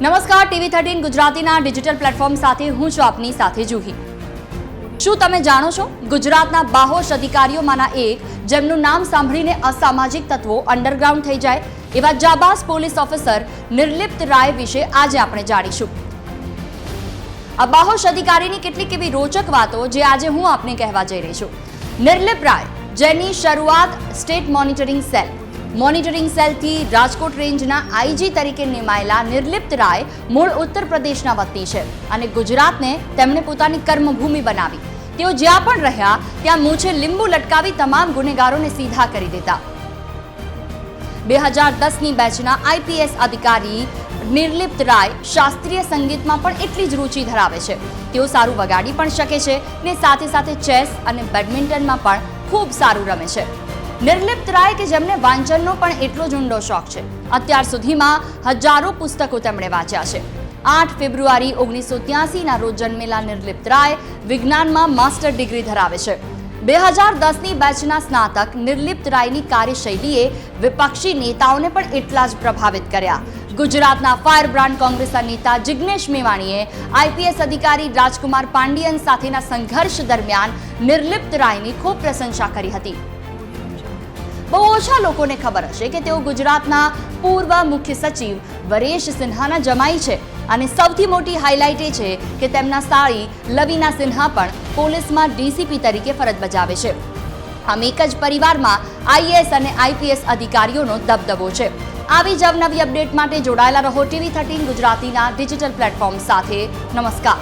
નમસ્કાર, TV13 ગુજરાતીના digital platform સાથે હું છું આપની સાથે જુહી। શું તમે જાણો છો, ગુજરાતના બાહોશ અધિકારીઓમાંના એક જેમનું નામ સાંભળીને અસામાજિક તત્વો અંડરગ્રાઉન્ડ થઈ જાય એવા જાબાઝ પોલીસ ઓફિસર નિર્લિપ્ત રાય વિશે આજે આપણે જાણીશું। આ બાહોશ અધિકારીની કેટલીક એવી રોચક વાતો જે આજે હું આપને કહેવા જઈ રહી છું। નિર્લિપ્ત રાય, જેની શરૂઆત સ્ટેટ મોનિટરિંગ સેલથી રાજકોટ રેન્જના આઈજી તરીકે નિમાયેલા નિર્લિપ્ત રાય મૂળ ઉત્તર પ્રદેશના વતની છે અને ગુજરાતને તેમણે પોતાની કર્મભૂમિ બનાવી। તેઓ જ્યાં પણ રહ્યા ત્યાં મૂછે લીંબુ લટકાવી તમામ ગુનેગારોને સીધા કરી દેતા। 2010ની બેચના આઈપીએસ અધિકારી નિર્લિપ્ત રાય શાસ્ત્રીય સંગીતમાં પણ એટલી જ રુચિ ધરાવે છે। તેઓ સારું વગાડી પણ શકે છે ને સાથે સાથે ચેસ અને બેડમિન્ટનમાં પણ ખૂબ સારું રમે છે। નિર્લિપ્ત રાય કે જેમને વાંચનનો પણ એટલો જ ઊંડો શોખ છે। અત્યાર સુધીમાં હજારો પુસ્તકો તેમણે વાંચ્યા છે। 8 ફેબ્રુઆરી 1983ના રોજ જન્મેલા નિર્લિપ્ત રાય વિજ્ઞાનમાં માસ્ટર ડિગ્રી ધરાવે છે। 2010ની બેચના સ્નાતક નિર્લિપ્ત રાયની કાર્યશૈલીએ વિપક્ષી નેતાઓને પણ એટલા જ પ્રભાવિત કર્યા। ગુજરાતના ફાયર બ્રાન્ડ કોંગ્રેસના નેતા જિગ્નેશ મેવાણીએ આઈપીએસ અધિકારી રાજકુમાર પાંડિયન સાથેના સંઘર્ષ દરમિયાન નિર્લિપ્ત રાયની ખૂબ પ્રશંસા કરી હતી। બહુ ઓછા લોકોને ખબર હશે કે તેઓ ગુજરાતના પૂર્વ મુખ્ય સચિવ વરેશ સિન્હાના જમાઈ છે અને સૌથી મોટી હાઇલાઇટ એ છે કે તેમના સાળી લવીના સિન્હા પણ પોલીસમાં ડીસીપી તરીકે ફરજ બજાવે છે। આમ એક જ પરિવારમાં આઈએએસ અને આઈપીએસ અધિકારીઓનો દબદબો છે। આવી જ અવનવી અપડેટ માટે જોડાયેલા રહો TV13 ગુજરાતીના ડિજિટલ પ્લેટફોર્મ સાથે। નમસ્કાર।